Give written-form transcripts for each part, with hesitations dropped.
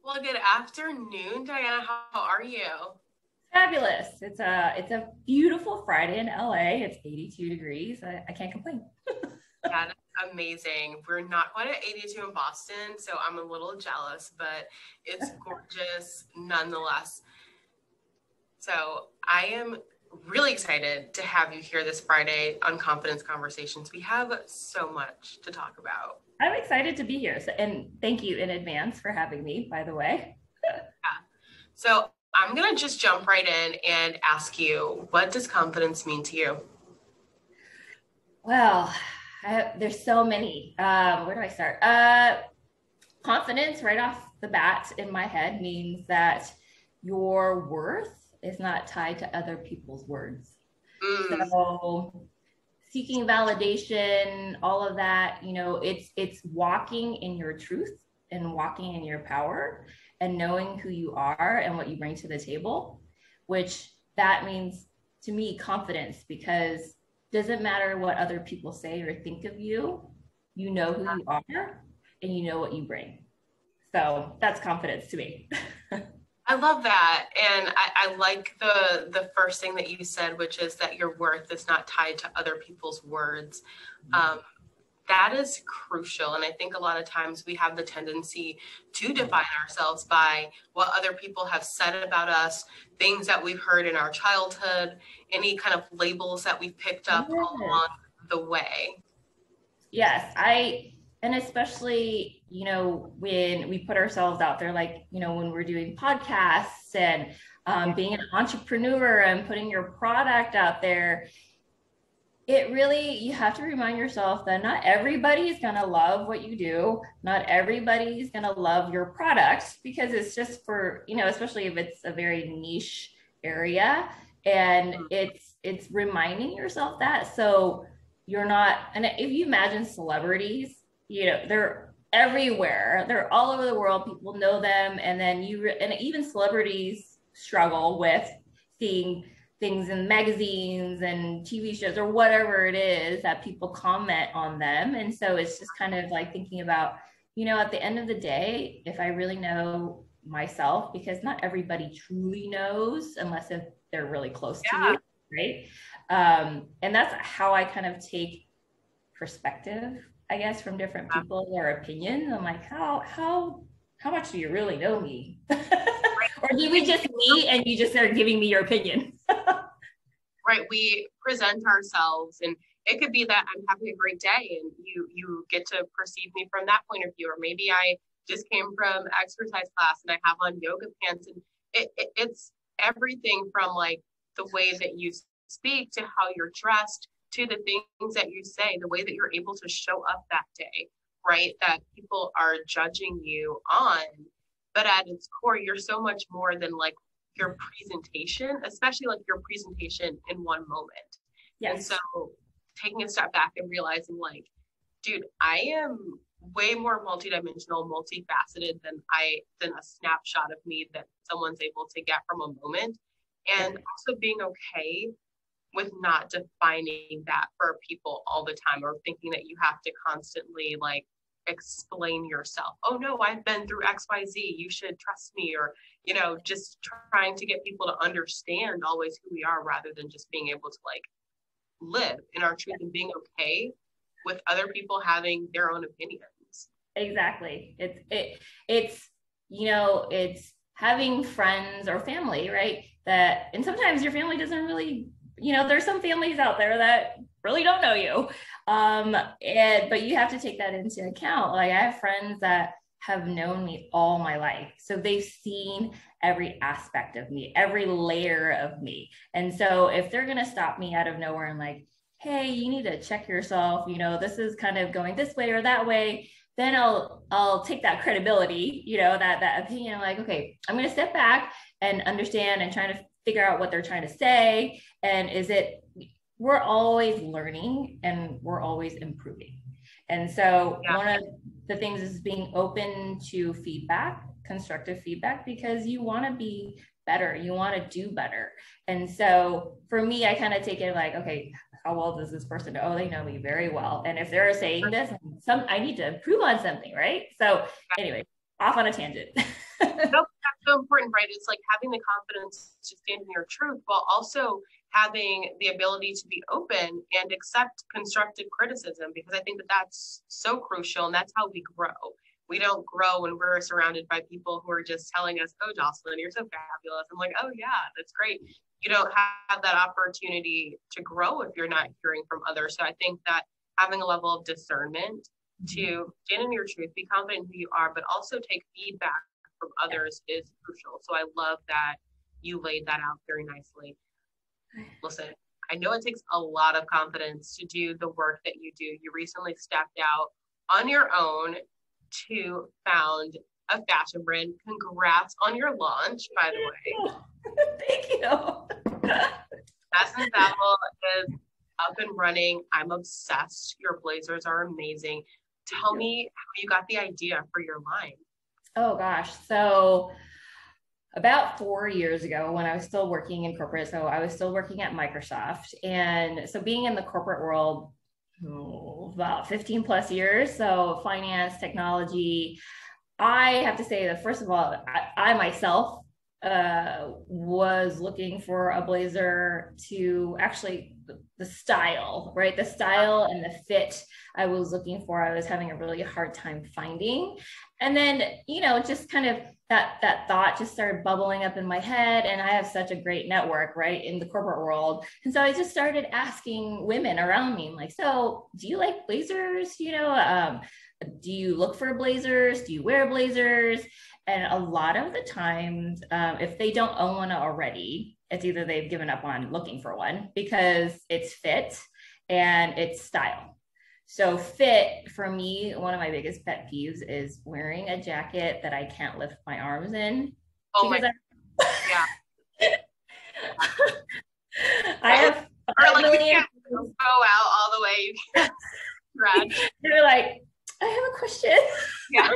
Well, good afternoon, Diana. How are you? Fabulous. It's a beautiful Friday in LA. It's 82 degrees. I can't complain. That is amazing. We're not quite at 82 in Boston, so I'm a little jealous, but it's gorgeous nonetheless. So I am really excited to have you here this Friday on Confidence Conversations. We have so much to talk about. I'm excited to be here. And thank you in advance for having me, by the way. Yeah. So I'm going to just jump right in and ask you, what does confidence mean to you? Well, there's so many. Where do I start? Confidence right off the bat in my head means that your worth is not tied to other people's words. Mm, So seeking validation, all of that, it's walking in your truth and walking in your power and knowing who you are and what you bring to the table, which that means to me confidence, because it doesn't matter what other people say or think of you, you know who you are and you know what you bring. So that's confidence to me. I love that. And I like the first thing that you said, which is that your worth is not tied to other people's words. Um, that is crucial. And I think a lot of times we have the tendency to define ourselves by what other people have said about us, things that we've heard in our childhood, any kind of labels that we've picked up Yes. along the way. Yes, and especially, when we put ourselves out there, like, when we're doing podcasts and being an entrepreneur and putting your product out there, it really, you have to remind yourself that not everybody is going to love what you do. Not everybody is going to love your product because it's just for, especially if it's a very niche area. And it's reminding yourself that. So you're not, and if you imagine celebrities, they're everywhere. They're all over the world. People know them. And then and even celebrities struggle with seeing things in magazines and TV shows or whatever it is that people comment on them. And so it's just kind of like thinking about, at the end of the day, if I really know myself, because not everybody truly knows unless if they're really close to Yeah. you, right? And that's how I kind of take perspective, I guess, from different people or opinions. I'm like, how much do you really know me? Or do we just meet and you just are giving me your opinion? Right, we present ourselves, and it could be that I'm having a great day and you get to perceive me from that point of view, or maybe I just came from exercise class and I have on yoga pants, and it's everything from like the way that you speak to how you're dressed to the things that you say, the way that you're able to show up that day, right, that people are judging you on. But at its core, you're so much more than like your presentation, especially like your presentation in one moment. And Yes. so taking a step back and realizing like, dude, I am way more multidimensional, multifaceted than a snapshot of me that someone's able to get from a moment. And also being okay with not defining that for people all the time, or thinking that you have to constantly like explain yourself. Oh no, I've been through XYZ, you should trust me, or just trying to get people to understand always who we are, rather than just being able to like live in our truth and being okay with other people having their own opinions. Exactly. It's having friends or family, right? That, and sometimes your family doesn't really, there's some families out there that really don't know you. But you have to take that into account. Like, I have friends that have known me all my life. So they've seen every aspect of me, every layer of me. And so if they're going to stop me out of nowhere and like, hey, you need to check yourself, this is kind of going this way or that way, then I'll take that credibility, that opinion. I'm like, okay, I'm going to step back and understand and trying to figure out what they're trying to say. And we're always learning and we're always improving. And so one of the things is being open to feedback, constructive feedback, because you want to be better, you want to do better. And so for me, I kind of take it like, okay, how well does this person know? Oh, they know me very well. And if they're saying this, I need to improve on something, right? So anyway, off on a tangent. No, that's so important, right? It's like having the confidence to stand in your truth while also having the ability to be open and accept constructive criticism, because I think that that's so crucial and that's how we grow. We don't grow when we're surrounded by people who are just telling us, oh, Jocelyn, you're so fabulous. I'm like, oh, yeah, that's great. You don't have that opportunity to grow if you're not hearing from others. So I think that having a level of discernment to stand in your truth, be confident in who you are, but also take feedback from others is crucial. So I love that you laid that out very nicely. Listen, I know it takes a lot of confidence to do the work that you do. You recently stepped out on your own to found a fashion brand. Congrats on your launch, by the way. Thank you. Madison Savile is up and running. I'm obsessed. Your blazers are amazing. Tell me how you got the idea for your line. Oh gosh. So about 4 years ago, when I was still working in corporate, so I was still working at Microsoft. And so being in the corporate world, about 15 plus years, so finance, technology, I have to say that first of all, I myself was looking for a blazer to actually the style, right? The style and the fit I was looking for, I was having a really hard time finding. And then, you know, just kind of that thought just started bubbling up in my head. And I have such a great network, right, in the corporate world. And so I just started asking women around me, like, so do you like blazers? You know, do you look for blazers? Do you wear blazers? And a lot of the times, if they don't own one already, it's either they've given up on looking for one because it's fit and it's style. So fit, for me, one of my biggest pet peeves is wearing a jacket that I can't lift my arms in. Oh my, yeah. I have or like you can't go out all the way. You can't stretch. They're like, I have a question. Yeah.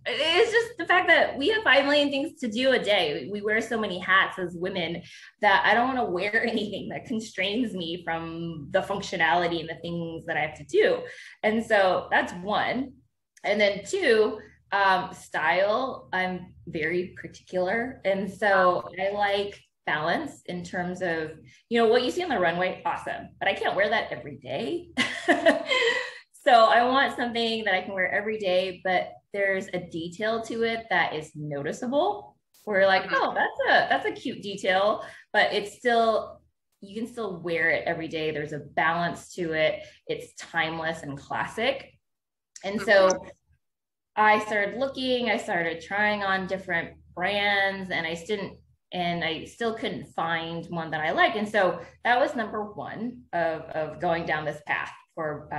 It's just the fact that we have 5 million things to do a day. We wear so many hats as women that I don't want to wear anything that constrains me from the functionality and the things that I have to do. And so that's one. And then two, style, I'm very particular. And so I like balance in terms of, you know, what you see on the runway, awesome, but I can't wear that every day. So I want something that I can wear every day, but there's a detail to it that is noticeable. Where like, oh, that's a cute detail, but it's still, you can still wear it every day. There's a balance to it. It's timeless and classic. And so I started looking, I started trying on different brands, and I still couldn't find one that I like. And so that was number one of going down this path for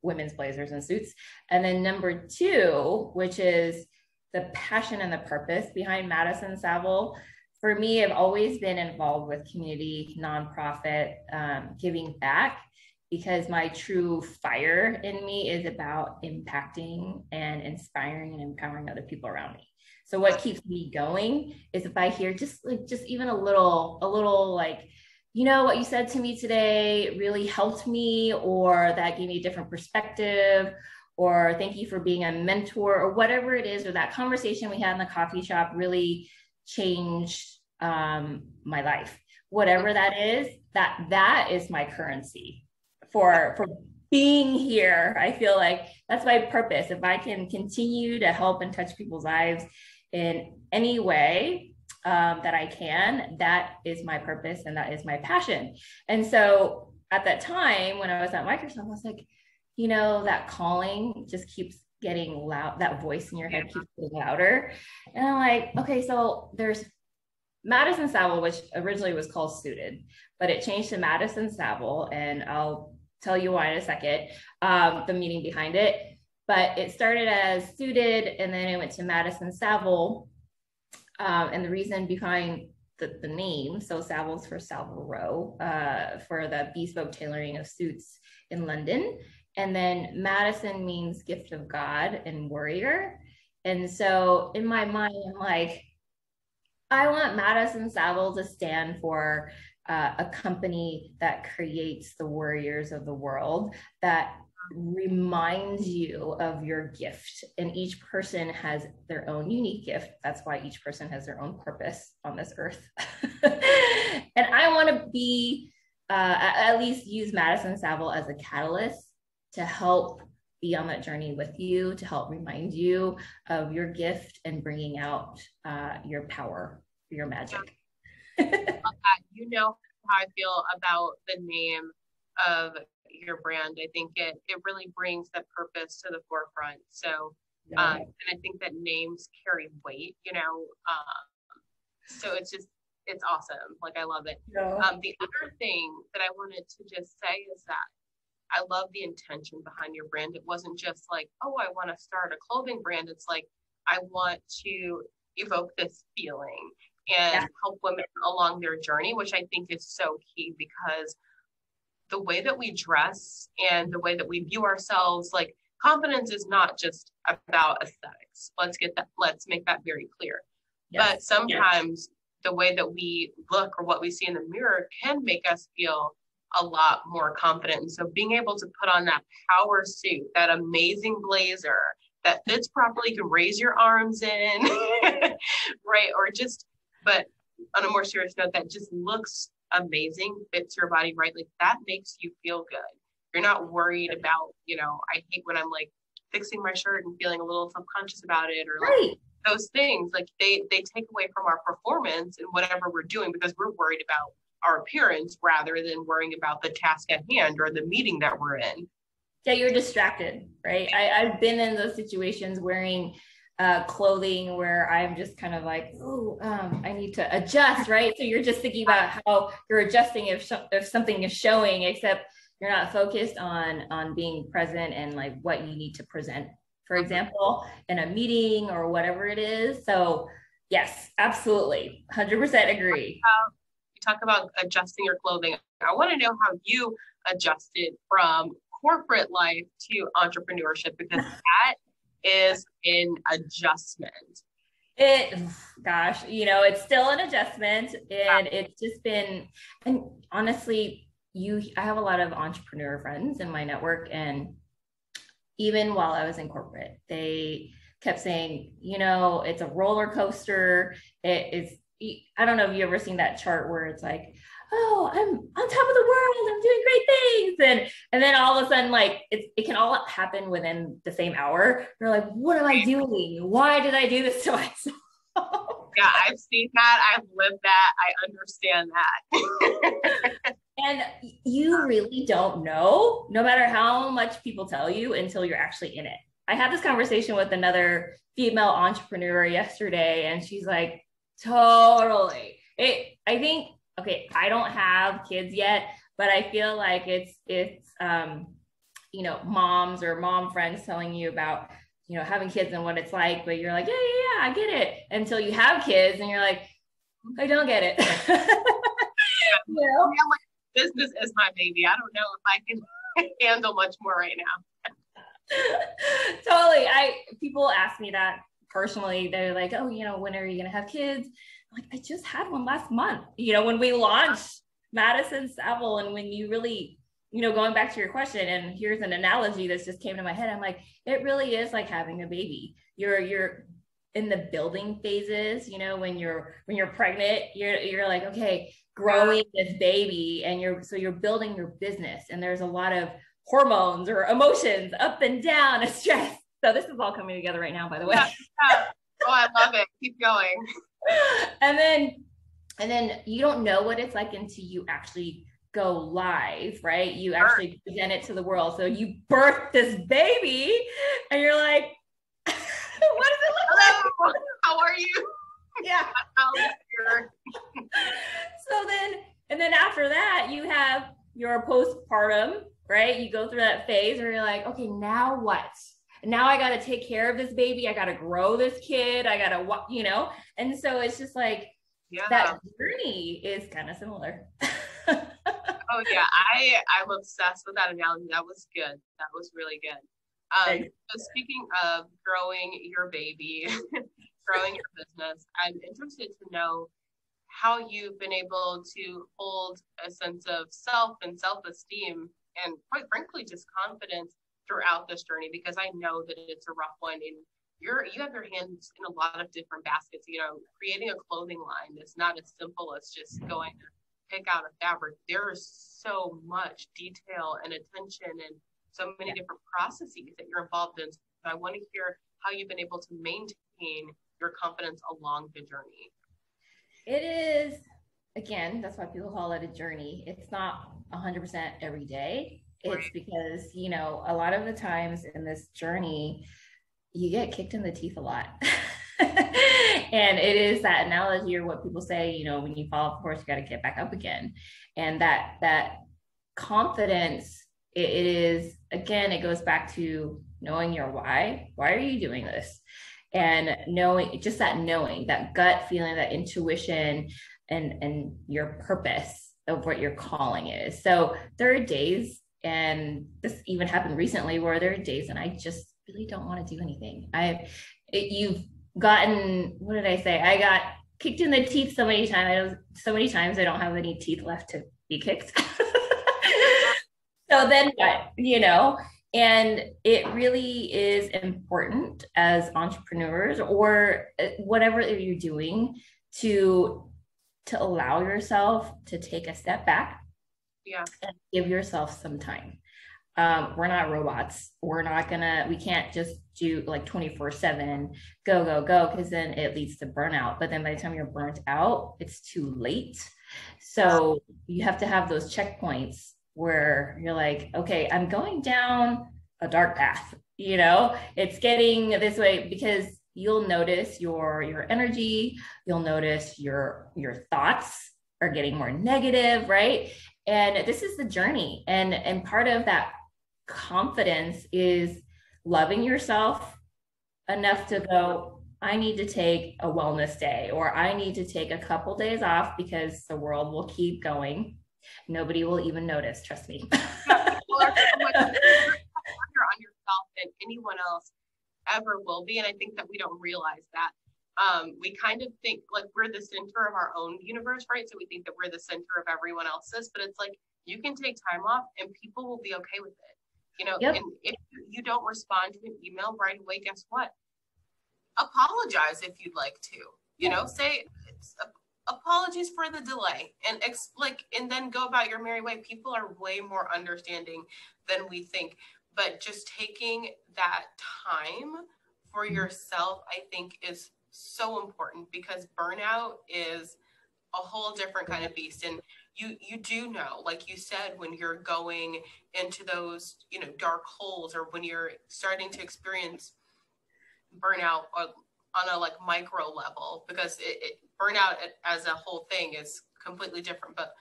women's blazers and suits. And then number two, which is the passion and the purpose behind Madison Savile. For me, I've always been involved with community, nonprofit, giving back, because my true fire in me is about impacting and inspiring and empowering other people around me. So what keeps me going is if I hear just even a little like, you know, what you said to me today really helped me, or that gave me a different perspective, or thank you for being a mentor, or whatever it is, or that conversation we had in the coffee shop really changed my life. Whatever that is, that is my currency for being here. I feel like that's my purpose. If I can continue to help and touch people's lives in any way that I can, that is my purpose and that is my passion. And so at that time when I was at Microsoft, I was like, you know, that calling just keeps getting loud. That voice in your head keeps getting louder. And I'm like, okay, so there's Madison Savile, which originally was called Suited, but it changed to Madison Savile. And I'll tell you why in a second, the meaning behind it. But it started as Suited, and then it went to Madison Savile. And the reason behind the name, so Savile's for Savile Row, for the bespoke tailoring of suits in London. And then Madison means gift of God and warrior. And so in my mind, I'm like, I want Madison Savile to stand for a company that creates the warriors of the world, that reminds you of your gift. And each person has their own unique gift. That's why each person has their own purpose on this earth. And I want to be, at least use Madison Savile as a catalyst to help be on that journey with you, to help remind you of your gift and bringing out your power, your magic. You know how I feel about the name of your brand. I think it really brings that purpose to the forefront. So, and I think that names carry weight, you know. So it's awesome. Like, I love it. Yeah. The other thing that I wanted to just say is that I love the intention behind your brand. It wasn't just like, oh, I want to start a clothing brand. It's like, I want to evoke this feeling and help women along their journey, which I think is so key, because the way that we dress and the way that we view ourselves, like, confidence is not just about aesthetics. Let's make that very clear. Yes. But sometimes the way that we look or what we see in the mirror can make us feel a lot more confident. And so being able to put on that power suit, that amazing blazer that fits properly, you can raise your arms in, right? Or just, but on a more serious note, that just looks amazing, fits your body right, like, that makes you feel good. You're not worried about, you know, I hate when I'm like fixing my shirt and feeling a little self-conscious about it, or like those things, like they take away from our performance and whatever we're doing, because we're worried about our appearance rather than worrying about the task at hand or the meeting that we're in. Yeah, you're distracted, right? I've been in those situations wearing clothing where I'm just kind of like, I need to adjust, right? So you're just thinking about how you're adjusting if something is showing, except you're not focused on being present and like what you need to present, for example, in a meeting or whatever it is. So yes, absolutely, 100% agree. You talk about adjusting your clothing. I want to know how you adjusted from corporate life to entrepreneurship, because that is an adjustment. Gosh, you know, it's still an adjustment, and it's just been, and honestly, I have a lot of entrepreneur friends in my network, and even while I was in corporate, they kept saying, you know, it's a roller coaster. I don't know if you've ever seen that chart where it's like, oh, I'm on top of the world, I'm doing great things. And then all of a sudden, like, it can all happen within the same hour. You're like, what am I doing? Why did I do this to myself? Yeah, I've seen that. I've lived that. I understand that. And you really don't know, no matter how much people tell you, until you're actually in it. I had this conversation with another female entrepreneur yesterday, and she's like, totally. I think, okay, I don't have kids yet, but I feel like it's you know, moms or mom friends telling you about, you know, having kids and what it's like, but you're like, yeah, I get it, until you have kids and you're like, I don't get it. You know? Yeah, like, business is my baby. I don't know if I can handle much more right now. Totally. People ask me that personally. They're like, oh, you know, when are you going to have kids? I'm like, I just had one last month, you know, when we launched Madison Savile. And when you really, you know, going back to your question, and here's an analogy that just came to my head. I'm like, it really is like having a baby. You're in the building phases, you know, when you're pregnant, you're like, okay, growing this baby, and you're building your business, and there's a lot of hormones or emotions up and down and stress. So this is all coming together right now, by the way. Yeah. Oh, I love it. Keep going. And then you don't know what it's like until you actually go live, right? You actually present it to the world. So you birth this baby and you're like, what does it look like? How are you? Yeah. And then after that, you have your postpartum, right? You go through that phase where you're like, okay, now what? Now I got to take care of this baby. I got to grow this kid. I got to, you know? And so it's just like, that journey is kind of similar. Oh yeah. I'm obsessed with that analogy. That was good. That was really good. So speaking of growing your baby, growing your business, I'm interested to know how you've been able to hold a sense of self and self-esteem, and quite frankly, just confidence throughout this journey, because I know that it's a rough one, and you have your hands in a lot of different baskets. You know, creating a clothing line is not as simple as just going to pick out a fabric. There is so much detail and attention and so many different processes that you're involved in. So I want to hear how you've been able to maintain your confidence along the journey. It is, again, that's why people call it a journey. It's not 100% every day. It's because, you know, a lot of the times in this journey, you get kicked in the teeth a lot. And it is that analogy, or what people say, you know, when you fall off, of course, you got to get back up again. And that confidence, it is, again, it goes back to knowing your why. Why are you doing this? And knowing, just that knowing, that gut feeling, that intuition, and your purpose of what your calling is. So there are days, and this even happened recently, where there are days and I just really don't want to do anything. You've gotten, what did I say? I got kicked in the teeth so many times I don't have any teeth left to be kicked. So then what, you know? And it really is important as entrepreneurs, or whatever you're doing, to allow yourself to take a step back, and give yourself some time. We're not robots. We can't just do like 24/7, go, because then it leads to burnout. But then by the time you're burnt out, it's too late. So you have to have those checkpoints where you're like, okay, I'm going down a dark path, you know, it's getting this way, because you'll notice your energy, you'll notice your thoughts are getting more negative, right? And this is the journey. And part of that confidence is loving yourself enough to go, I need to take a wellness day, or I need to take a couple days off, because the world will keep going. Nobody will even notice, trust me. People are so much harder on yourself than anyone else ever will be. And I think that we don't realize that. We kind of think like we're the center of our own universe, right? So we think that we're the center of everyone else's, but it's like, you can take time off and people will be okay with it. You know, and if you don't respond to an email right away, guess what? Apologize if you'd like to, you know, say apologies for the delay, and and then go about your merry way. People are way more understanding than we think, but just taking that time for yourself, I think, is so important, because burnout is a whole different kind of beast. And you do know, like you said, when you're going into those, you know, dark holes, or when you're starting to experience burnout on a like micro level, because burnout as a whole thing is completely different, but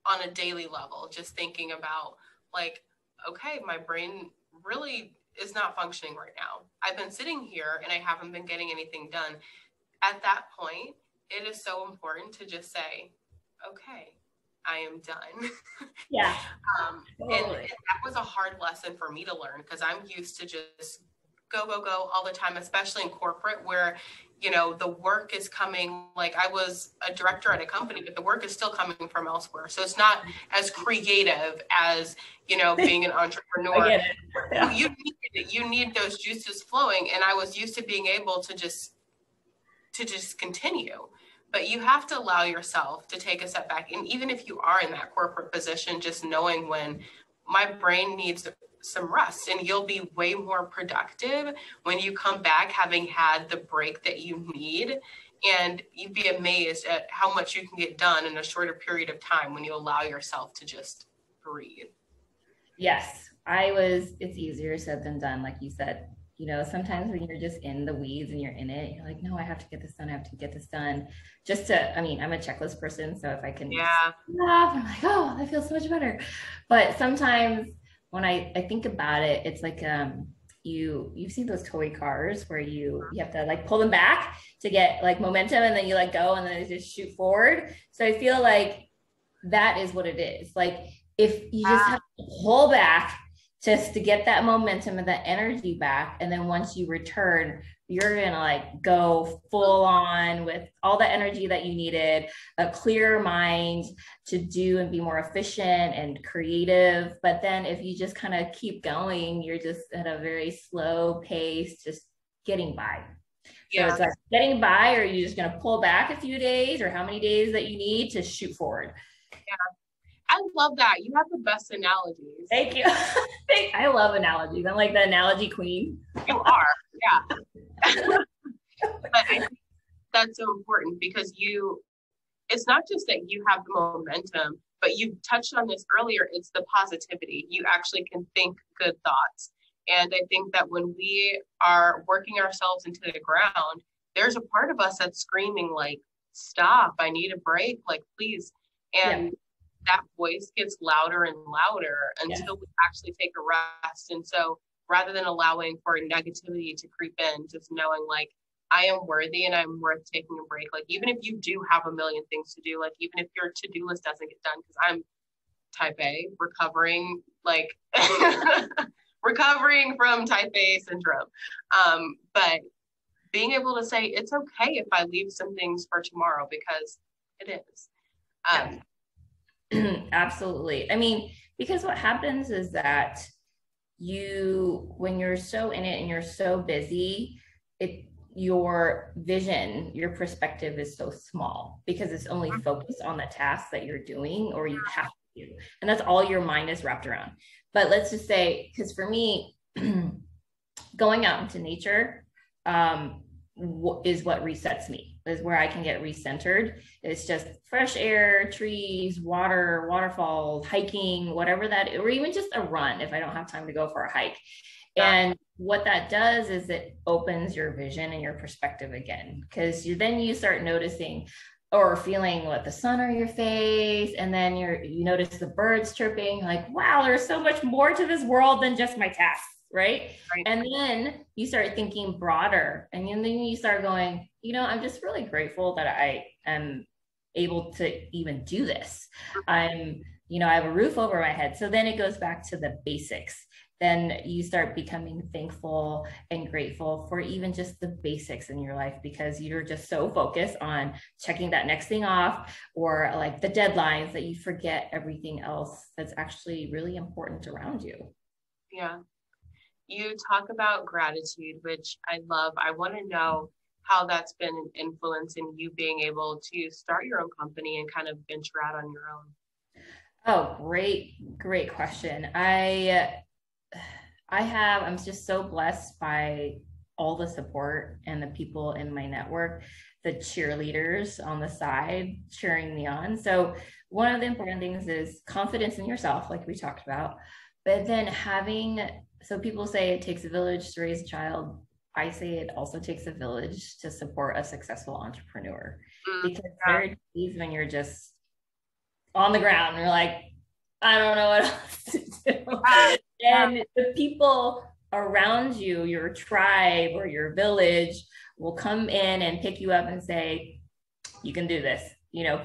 on a daily level, just thinking about like, okay, my brain really is not functioning right now. I've been sitting here and I haven't been getting anything done. At that point, it is so important to just say, okay, I am done. Yeah. And that was a hard lesson for me to learn, because I'm used to just go all the time, especially in corporate, where, you know, the work is coming. Like, I was a director at a company, but the work is still coming from elsewhere. So it's not as creative as, you know, being an entrepreneur. I get it. Yeah. You need those juices flowing. And I was used to being able to just continue. But you have to allow yourself to take a step back. And even if you are in that corporate position, just knowing when my brain needs some rest, and you'll be way more productive when you come back having had the break that you need. And you'd be amazed at how much you can get done in a shorter period of time when you allow yourself to just breathe. Yes, it's easier said than done. Like you said, you know, sometimes when you're just in the weeds and you're in it, you're like, no, I have to get this done. I'm a checklist person. So if I can stop, I'm like, oh, that feels so much better. But sometimes when I think about it, it's like, you've seen those toy cars where you have to like pull them back to get like momentum, and then you let go and then they just shoot forward. So I feel like that is what it is. Like, if you just have to pull back just to get that momentum and that energy back. And then once you return, you're going to like go full on with all the energy that you needed, a clear mind to do and be more efficient and creative. But then if you just kind of keep going, you're just at a very slow pace, just getting by. So it's like getting by, or are you just going to pull back a few days, or how many days that you need to shoot forward? Yeah. I love that. You have the best analogies. Thank you. I love analogies. I'm like the analogy queen. You are, yeah. But I think that's so important because it's not just that you have the momentum, but you touched on this earlier, it's the positivity. You actually can think good thoughts. And I think that when we are working ourselves into the ground, there's a part of us that's screaming like, stop, I need a break, like, please. And that voice gets louder and louder until we actually take a rest. And so rather than allowing for negativity to creep in, just knowing like, I am worthy and I'm worth taking a break. Like, even if you do have a million things to do, like, even if your to-do list doesn't get done, because I'm type A, recovering, like, recovering from type A syndrome. But being able to say, it's okay if I leave some things for tomorrow, because it is. Absolutely. I mean, because what happens is that when you're so in it and you're so busy, your vision, your perspective is so small because it's only focused on the task that you're doing or you have to do. And that's all your mind is wrapped around. But let's just say, because for me, going out into nature is what resets me, is where I can get recentered. It's just fresh air, trees, water, waterfalls, hiking, whatever that, or even just a run if I don't have time to go for a hike. And what that does is it opens your vision and your perspective again, because then you start noticing or feeling what the sun on your face, and then you notice the birds chirping, like, wow, there's so much more to this world than just my tasks, right? And then you start thinking broader, and then you start going, I'm just really grateful that I am able to even do this. I have a roof over my head. So then it goes back to the basics. Then you start becoming thankful and grateful for even just the basics in your life, because you're just so focused on checking that next thing off, or like the deadlines, that you forget everything else that's actually really important around you. Yeah. You talk about gratitude, which I love. I want to know how that's been an influence in you being able to start your own company and kind of venture out on your own. Oh, great question. I'm just so blessed by all the support and the people in my network, the cheerleaders on the side cheering me on. So one of the important things is confidence in yourself, like we talked about, but then so people say it takes a village to raise a child. I say it also takes a village to support a successful entrepreneur, because there are days when you're just on the ground and you're like, I don't know what else to do. And the people around you, your tribe or your village, will come in and pick you up and say, you can do this,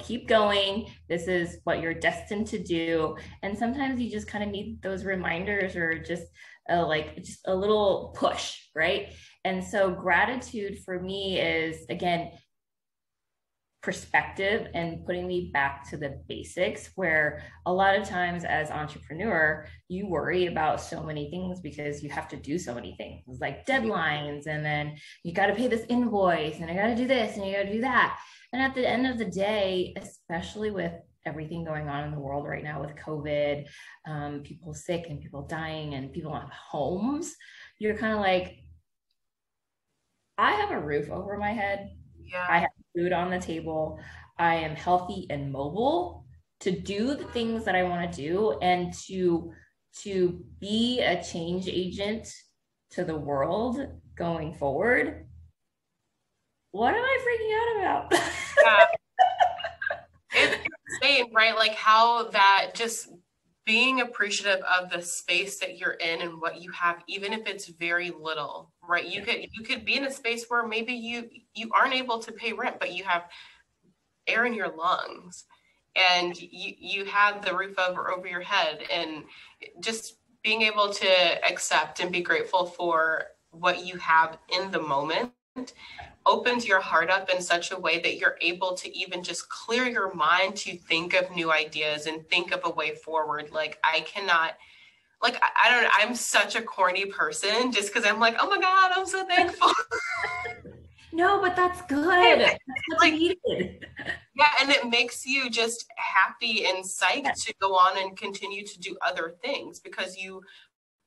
keep going. This is what you're destined to do. And sometimes you just kind of need those reminders, or just a little push, right? And so gratitude for me is, again, perspective and putting me back to the basics, where a lot of times as entrepreneur, you worry about so many things because you have to do so many things, like deadlines, and then you got to pay this invoice, and I got to do this, and you got to do that. And at the end of the day, especially with everything going on in the world right now with COVID, people sick and people dying and people have homes, you're kind of like, I have a roof over my head. I have food on the table. I am healthy and mobile to do the things that I want to do, and to be a change agent to the world going forward. What am I freaking out about? It's insane, right? Like how that, just being appreciative of the space that you're in and what you have, even if it's very little, right? You could be in a space where maybe you aren't able to pay rent, but you have air in your lungs, and you have the roof over your head, and just being able to accept and be grateful for what you have in the moment opens your heart up in such a way that you're able to even just clear your mind to think of new ideas and think of a way forward. Like I cannot, like, I don't know, I'm such a corny person just because I'm like, oh my God, I'm so thankful. No, but that's good. That's what's like, needed. Yeah, and it makes you just happy and psyched to go on and continue to do other things because you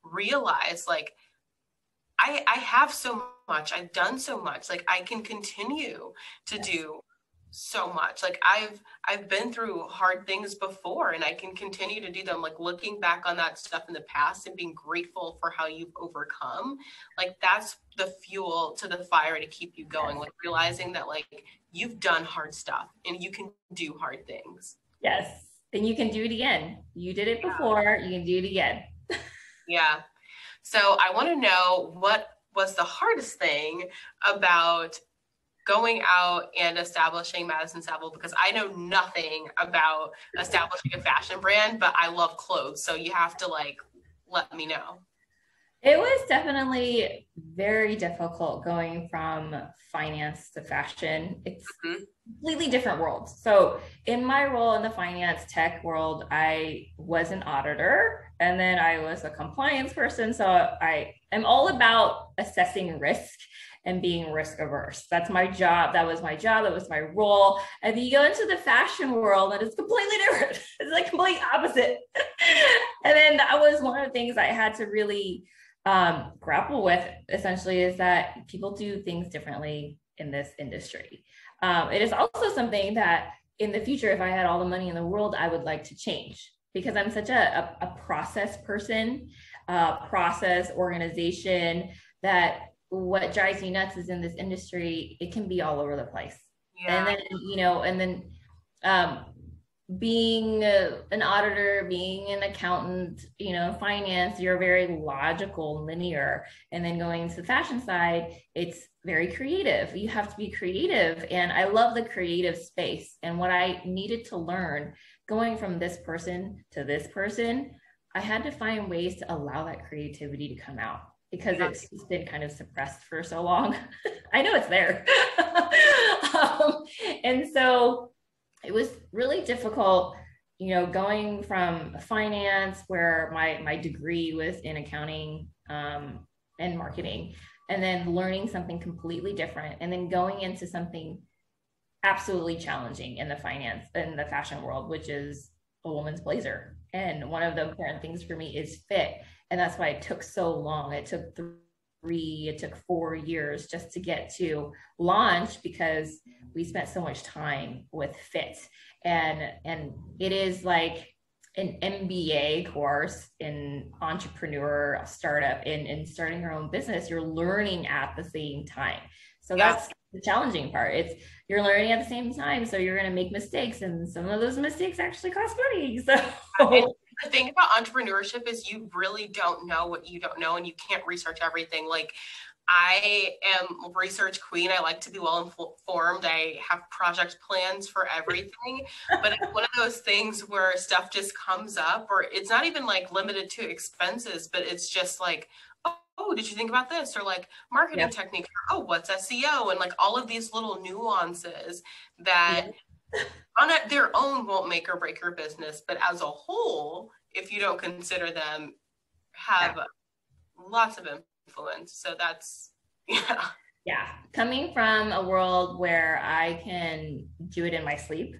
realize like I have so much, I've done so much, like I can continue to do so much. Like I've been through hard things before and I can continue to do them. Like looking back on that stuff in the past and being grateful for how you've overcome, like that's the fuel to the fire to keep you going. Like realizing that like you've done hard stuff and you can do hard things. Yes. And you can do it again. You did it before, you can do it again. Yeah. So I want to know what was the hardest thing about going out and establishing Madison Savile, because I know nothing about establishing a fashion brand, but I love clothes. So you have to like, let me know. It was definitely very difficult going from finance to fashion. It's completely different worlds. So in my role in the finance tech world, I was an auditor and then I was a compliance person. So I am all about assessing risk and being risk averse. That's my job. That was my job. That was my role. And then you go into the fashion world and it's completely different. It's like complete opposite. And then that was one of the things I had to really grapple with essentially is that people do things differently in this industry. It is also something that in the future, if I had all the money in the world, I would like to change because I'm such a process person, process organization that what drives me nuts is in this industry, it can be all over the place. Yeah. And then, being an auditor, being an accountant, finance, you're very logical, linear. And then going to the fashion side, it's very creative. You have to be creative. And I love the creative space. And what I needed to learn going from this person to this person, I had to find ways to allow that creativity to come out because it's been kind of suppressed for so long. I know it's there. And so it was really difficult, going from finance where my degree was in accounting and marketing, and then learning something completely different, and then going into something absolutely challenging in the fashion world, which is a woman's blazer. And one of the important things for me is fit. And that's why it took so long. It took 4 years just to get to launch because we spent so much time with fit. And it is like an MBA course in entrepreneur startup in starting your own business. You're learning at the same time. So that's the challenging part. You're learning at the same time. So you're going to make mistakes, and some of those mistakes actually cost money. So the thing about entrepreneurship is you really don't know what you don't know, and you can't research everything. Like I am research queen. I like to be well informed. I have project plans for everything, but it's one of those things where stuff just comes up, or it's not even like limited to expenses, but it's just like, oh, did you think about this? Or like marketing technique, or, oh, what's SEO? And like all of these little nuances that on their own won't make or break your business, but as a whole, if you don't consider them, have lots of influence. So that's, coming from a world where I can do it in my sleep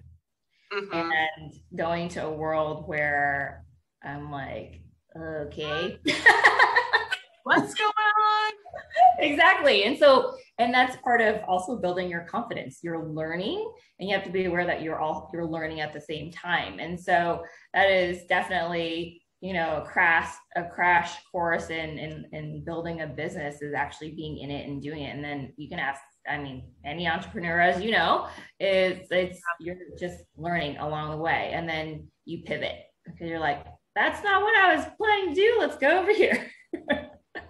and going to a world where I'm like, okay, what's going on? Exactly. And that's part of also building your confidence. You're learning, and you have to be aware that you're learning at the same time. And so that is definitely, a crash course in building a business is actually being in it and doing it. And then you can ask, any entrepreneur, as you know, you're just learning along the way, and then you pivot because you're like, that's not what I was planning to do. Let's go over here.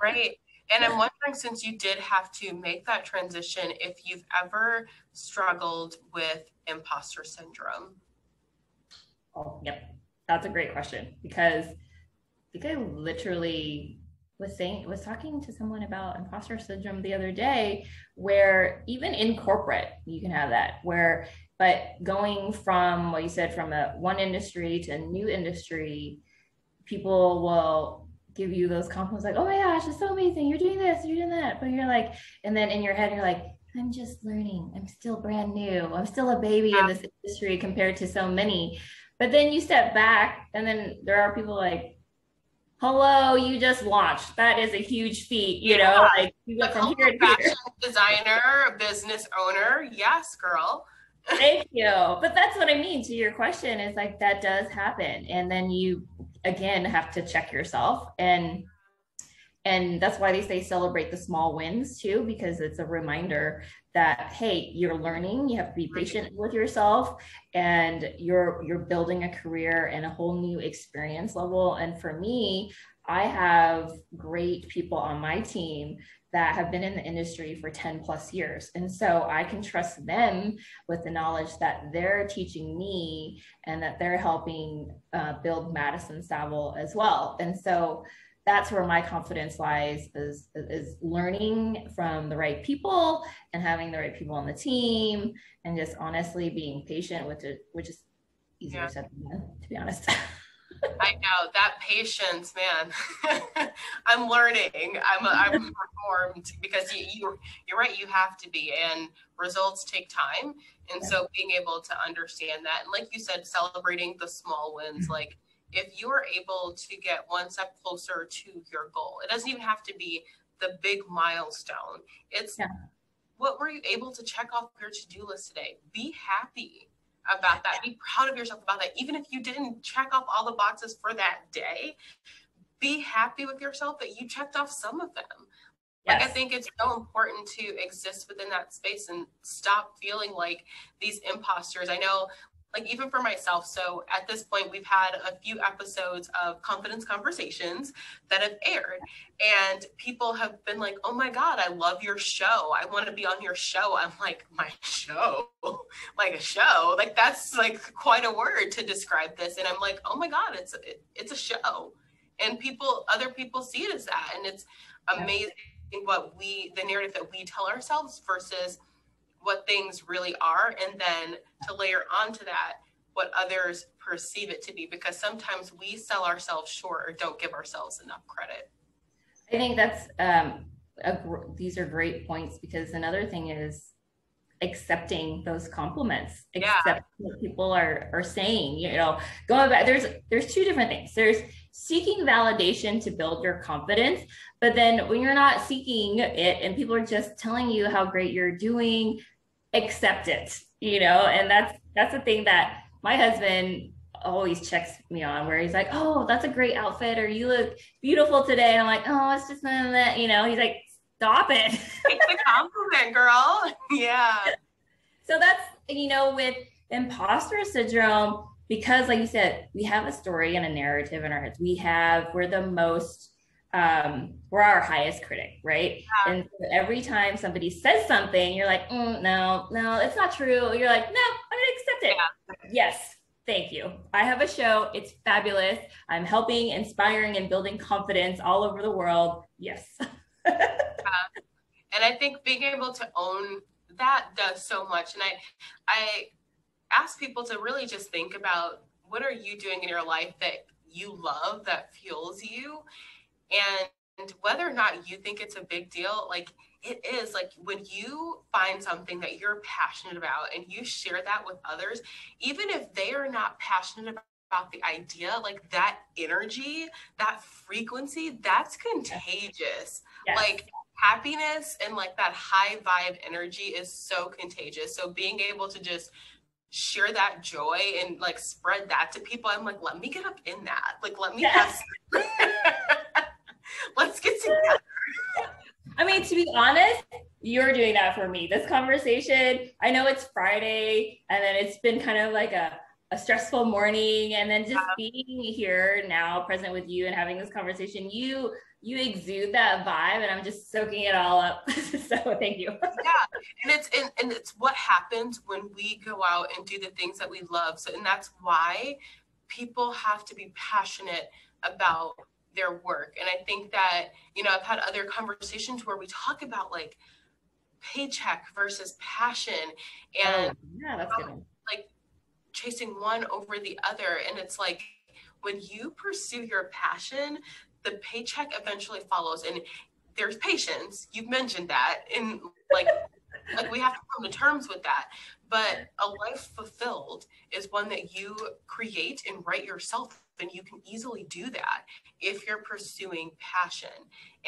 Right. And I'm wondering, since you did have to make that transition, if you've ever struggled with imposter syndrome. Oh, yep. That's a great question because think I literally was talking to someone about imposter syndrome the other day, where even in corporate you can have that, where but going from what you said, from a one industry to a new industry, people will give you those compliments like, oh my gosh, it's so amazing, you're doing this, you're doing that, but you're like, and then in your head you're like, I'm just learning, I'm still brand new, I'm still a baby in this industry compared to so many. But then you step back and then there are people like, hello, you just launched, that is a huge feat, you know, like you went from here to here. Fashion designer, business owner, yes girl. Thank you. But that's what I mean, to your question, is like that does happen, and then you again have to check yourself, and that's why they say celebrate the small wins too, because it's a reminder that, hey, you're learning, you have to be patient with yourself, and you're building a career and a whole new experience level. And for me, I have great people on my team that have been in the industry for 10 plus years. And so I can trust them with the knowledge that they're teaching me and that they're helping build Madison Savile as well. And so that's where my confidence lies, is learning from the right people and having the right people on the team, and just honestly being patient with it, which is easier said than done, to be honest. I know that patience, man. I'm learning. I'm reformed, because you're right. You have to be, and results take time. And so being able to understand that, and like you said, celebrating the small wins, like if you are able to get one step closer to your goal, it doesn't even have to be the big milestone. It's what were you able to check off your to-do list today? Be happy about that. Be proud of yourself about that. Even if you didn't check off all the boxes for that day, be happy with yourself that you checked off some of them. Like, I think it's so important to exist within that space and stop feeling like these imposters. I know, like, even for myself, so at this point, we've had a few episodes of Confidence Conversations that have aired, and people have been like, oh my God, I love your show. I want to be on your show. I'm like, my show? Like a show? Like, that's like quite a word to describe this. And I'm like, oh my God, it's a show. And other people see it as that. And it's amazing the narrative that we tell ourselves versus what things really are, and then to layer onto that what others perceive it to be, because sometimes we sell ourselves short or don't give ourselves enough credit. I think that's these are great points, because another thing is accepting those compliments, accepting what people are saying, you know, going back, there's two different things. There's seeking validation to build your confidence, but then when you're not seeking it and people are just telling you how great you're doing, accept it, you know. And that's the thing that my husband always checks me on, where he's like, oh, that's a great outfit, or you look beautiful today, and I'm like, oh, it's just none of that, you know. He's like, stop it. It's a compliment, girl. Yeah. So that's, you know, with imposter syndrome, because like you said, we have a story and a narrative in our heads. We're the most, we're our highest critic, right? Yeah. And so every time somebody says something, you're like, no, it's not true. You're like, no, I'm gonna accept it. Yeah. Yes. Thank you. I have a show. It's fabulous. I'm helping, inspiring, and building confidence all over the world. Yes. And I think being able to own that does so much. And I ask people to really just think about, what are you doing in your life that you love, that fuels you? And whether or not you think it's a big deal, like it is, like when you find something that you're passionate about and you share that with others, even if they are not passionate about the idea, like that energy, that frequency, that's contagious. Yes. Like happiness and like that high vibe energy is so contagious. So being able to just share that joy and like spread that to people, I'm like, let me get up in that. Like, let me have let's get together. I mean, to be honest, you're doing that for me. This conversation, I know it's Friday and then it's been kind of like a stressful morning, and then just being here now present with you and having this conversation, you exude that vibe, and I'm just soaking it all up. So thank you. Yeah. And it's what happens when we go out and do the things that we love. So, and that's why people have to be passionate about their work. And I think that, you know, I've had other conversations where we talk about like paycheck versus passion, and yeah, that's good. Like chasing one over the other. And it's like, when you pursue your passion, the paycheck eventually follows. And there's patience. You've mentioned that. And like we have to come to terms with that. But a life fulfilled is one that you create and write yourself. And you can easily do that if you're pursuing passion.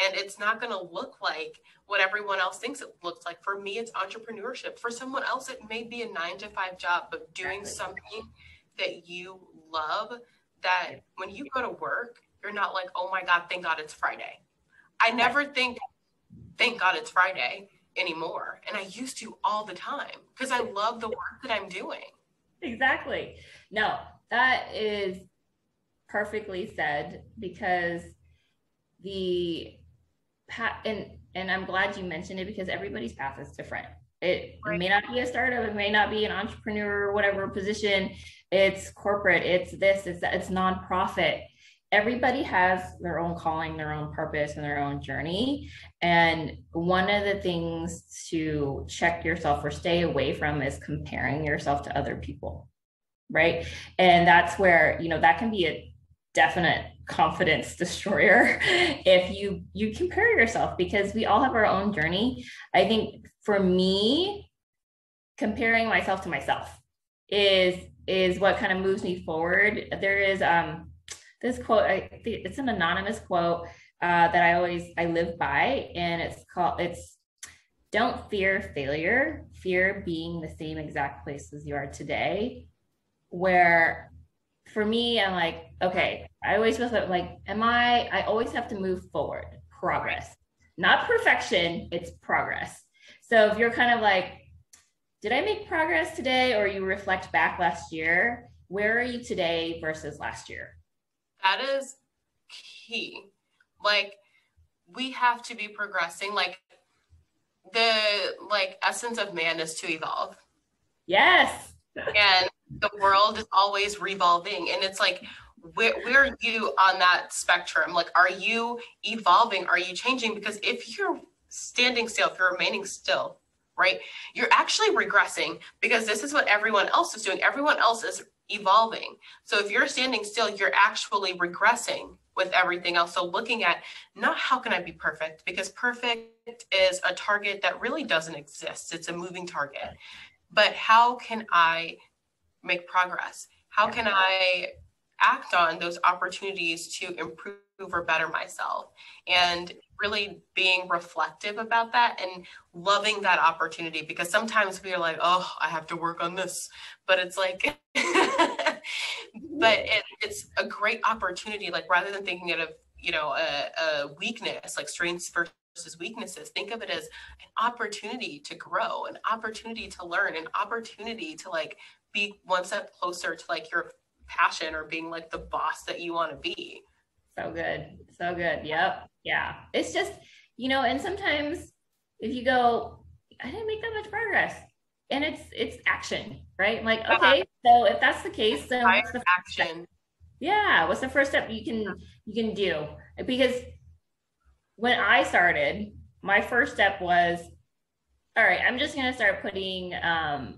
And it's not going to look like what everyone else thinks it looks like. For me, it's entrepreneurship. For someone else, it may be a 9-to-5 job, but doing something that you love, that when you go to work, you're not like, oh my God, thank God it's Friday. I never think, thank God it's Friday anymore. And I used to all the time because I love the work that I'm doing. Exactly. No, that is perfectly said, because and I'm glad you mentioned it, because everybody's path is different. It may not be a startup, it may not be an entrepreneur or whatever position, it's corporate, it's this, it's that, it's nonprofit. Everybody has their own calling, their own purpose, and their own journey. And one of the things to check yourself or stay away from is comparing yourself to other people, right? And that's where, you know, that can be a definite confidence destroyer if you compare yourself, because we all have our own journey. I think for me, comparing myself to myself is what kind of moves me forward. There is this quote, I think it's an anonymous quote that I live by, and it's don't fear failure, fear being the same exact place as you are today. Where for me, I'm like, okay, I always feel like, I always have to move forward, progress, not perfection, it's progress. So if you're kind of like, did I make progress today? Or you reflect back last year, where are you today versus last year? That is key. Like, we have to be progressing. Like, the essence of man is to evolve. Yes. And the world is always revolving. And it's like, where are you on that spectrum? Like, are you evolving? Are you changing? Because if you're standing still, if you're remaining still, right, you're actually regressing, because this is what everyone else is doing. Everyone else is evolving. So if you're standing still, you're actually regressing with everything else. So looking at not how can I be perfect, because perfect is a target that really doesn't exist. It's a moving target. But how can I make progress? How can I act on those opportunities to improve or better myself? And really being reflective about that and loving that opportunity, because sometimes we are like, oh, I have to work on this, but it's like, but it's a great opportunity. Like, rather than thinking of, you know, a weakness, like strengths versus weaknesses, think of it as an opportunity to grow, an opportunity to learn, an opportunity to like be one step closer to like your passion, or being like the boss that you want to be. So good. So good. Yep. Yeah. It's just, you know, and sometimes if you go, I didn't make that much progress, and it's action, right? Like, okay, so if that's the case, then what's the action? Yeah. What's the first step you can do? Because when I started, my first step was, all right, I'm just going to start putting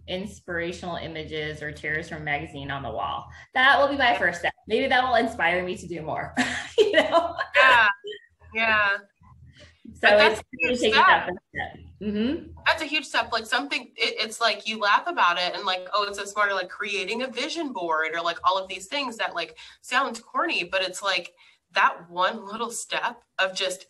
inspirational images or tears from magazine on the wall. That will be my first step. Maybe that will inspire me to do more, you know? Yeah. Yeah. So that's a huge step. Mm-hmm. That's a huge step. Like, something, it's like you laugh about it and like, oh, it's so smart, or like creating a vision board, or like all of these things that like sound corny, but it's like that one little step of just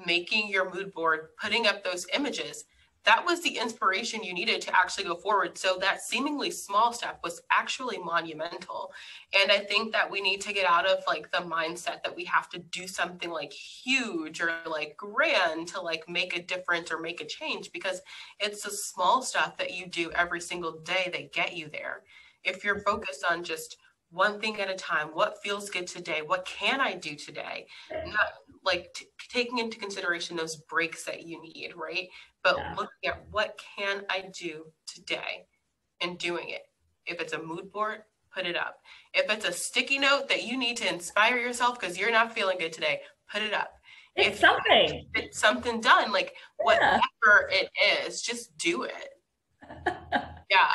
making your mood board, putting up those images, that was the inspiration you needed to actually go forward. So that seemingly small step was actually monumental. And I think that we need to get out of like the mindset that we have to do something like huge or like grand to like make a difference or make a change, because it's the small stuff that you do every single day that get you there. If you're focused on just one thing at a time, what feels good today, what can I do today, not like taking into consideration those breaks that you need, right? But looking at what can I do today and doing it. If it's a mood board, put it up. If it's a sticky note that you need to inspire yourself because you're not feeling good today, put it up. It's something. It's something done, like whatever it is, just do it. Yeah.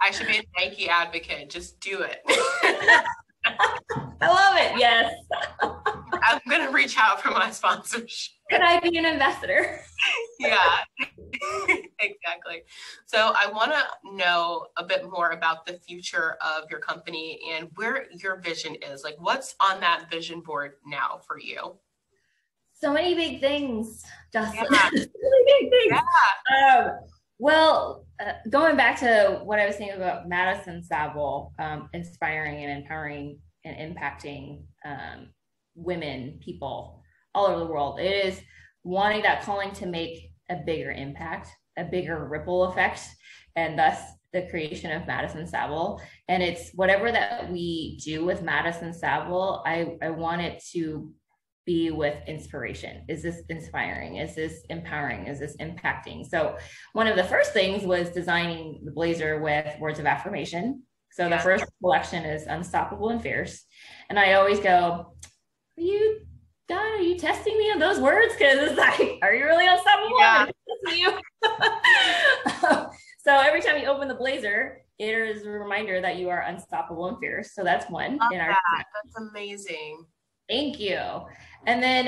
I should be a Nike advocate. Just do it. I love it. Yes. I'm going to reach out for my sponsorship. Can I be an ambassador? Yeah, exactly. So I want to know a bit more about the future of your company and where your vision is. Like, what's on that vision board now for you? So many big things, Jocelyn. Yeah. So many big things. Yeah. Going back to what I was saying about Madison Savile, inspiring and empowering and impacting women, people all over the world. It is wanting that calling to make a bigger impact, a bigger ripple effect, and thus the creation of Madison Savile. And it's whatever that we do with Madison Savile, I want it to be with inspiration. Is this inspiring? Is this empowering? Is this impacting? So one of the first things was designing the blazer with words of affirmation. So the first collection is unstoppable and fierce. And I always go, are you testing me on those words? Because it's like, are you really unstoppable? Yeah. So every time you open the blazer, it is a reminder that you are unstoppable and fierce. So that's one. That's amazing. Thank you. And then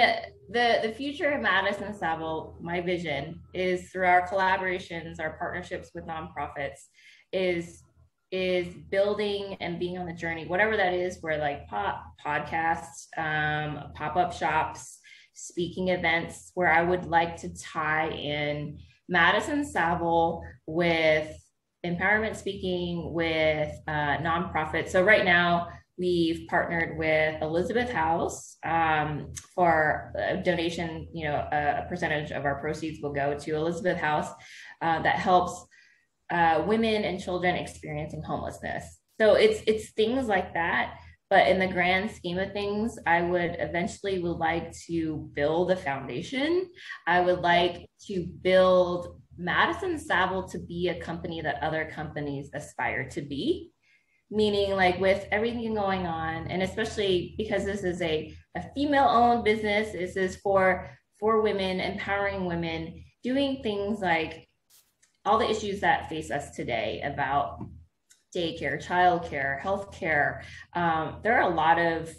the future of Madison Savile, my vision is through our collaborations, our partnerships with nonprofits, is building and being on the journey, whatever that is, where like podcasts, pop-up shops, speaking events, where I would like to tie in Madison Savile with empowerment speaking, with nonprofits. So right now, we've partnered with Elizabeth House for a donation, a percentage of our proceeds will go to Elizabeth House that helps women and children experiencing homelessness. So it's things like that. But in the grand scheme of things, I would like to build a foundation. I would like to build Madison Savile to be a company that other companies aspire to be. Meaning, like, with everything going on, and especially because this is a female-owned business, this is for women, empowering women, doing things like all the issues that face us today about daycare, childcare, healthcare. There are a lot of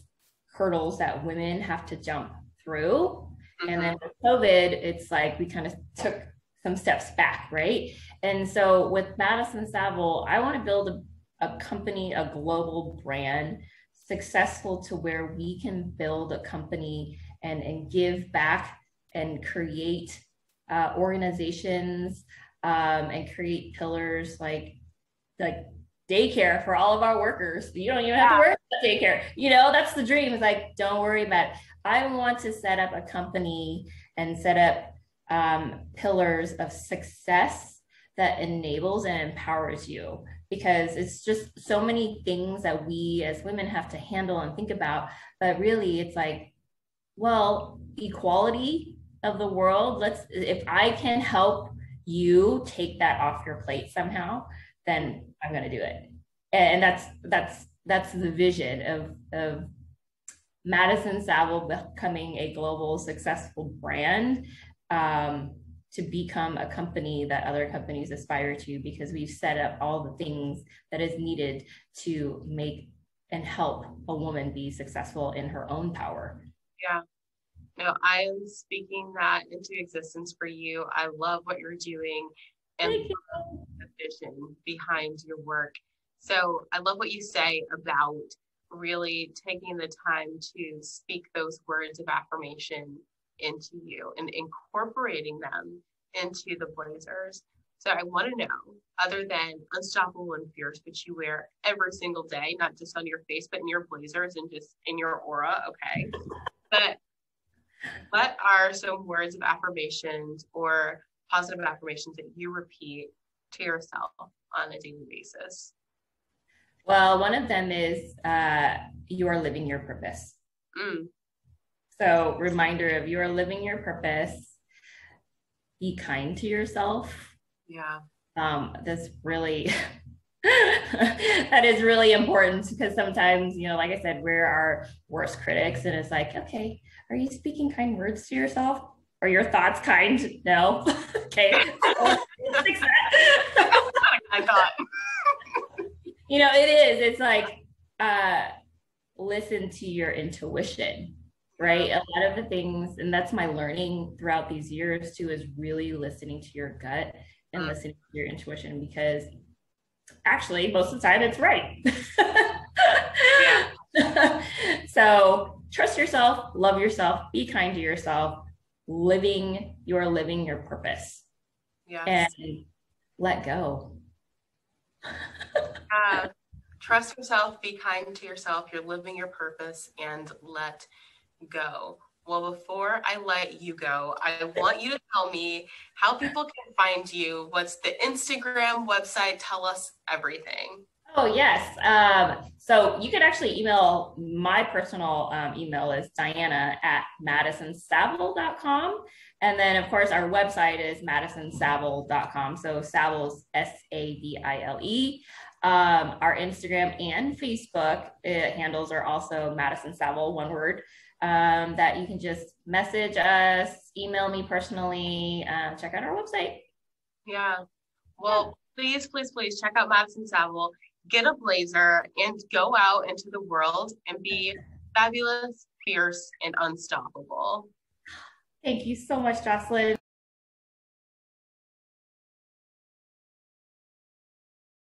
hurdles that women have to jump through. Mm-hmm. And then with COVID, it's like we kind of took some steps back, right? And so with Madison Savile, I want to build a company, a global brand, successful to where we can build a company and give back and create organizations and create pillars like daycare for all of our workers. You don't even have to worry about daycare. That's the dream. It's like, don't worry about it. I want to set up a company and set up pillars of success that enables and empowers you, because it's just so many things that we as women have to handle and think about. But really, it's like, well, equality of the world. If I can help you take that off your plate somehow, then I'm going to do it. And that's the vision of Madison Savile becoming a global successful brand, to become a company that other companies aspire to, because we've set up all the things that is needed to make and help a woman be successful in her own power. Yeah. No, I am speaking that into existence for you. I love what you're doing and the vision behind your work. So I love what you say about really taking the time to speak those words of affirmation into you and incorporating them into the blazers. So I want to know, other than unstoppable and fierce, which you wear every single day, not just on your face, but in your blazers and just in your aura, okay? But what are some words of affirmations or positive affirmations that you repeat to yourself on a daily basis? Well, one of them is you are living your purpose. Mm. So reminder of you are living your purpose. Be kind to yourself. Yeah. That's really That is really important because sometimes, like I said, we're our worst critics. And it's like, okay, are you speaking kind words to yourself? Are your thoughts kind? No. Okay. So let's fix that. I thought. It is. It's like, listen to your intuition, right? A lot of the things, and that's my learning throughout these years too, is really listening to your gut and listening to your intuition, because actually most of the time it's right. Yeah. So trust yourself, love yourself, be kind to yourself, living your purpose. Yes. And let go. Trust yourself, be kind to yourself, you're living your purpose, and let go. Well, before I let you go, I want you to tell me how people can find you. What's the Instagram, website? Tell us everything. Oh, yes. So you could actually email, my personal email is diana@madisonsavile.com. And then, of course, our website is madisonsavile.com. So Savile's Savile. Our Instagram and Facebook handles are also Madison Savile, one word, that you can just message us, email me personally, check out our website. Yeah. Well, please, please, please check out Madison Savile. Get a blazer and go out into the world and be fabulous, fierce, and unstoppable. Thank you so much, Jocelyn.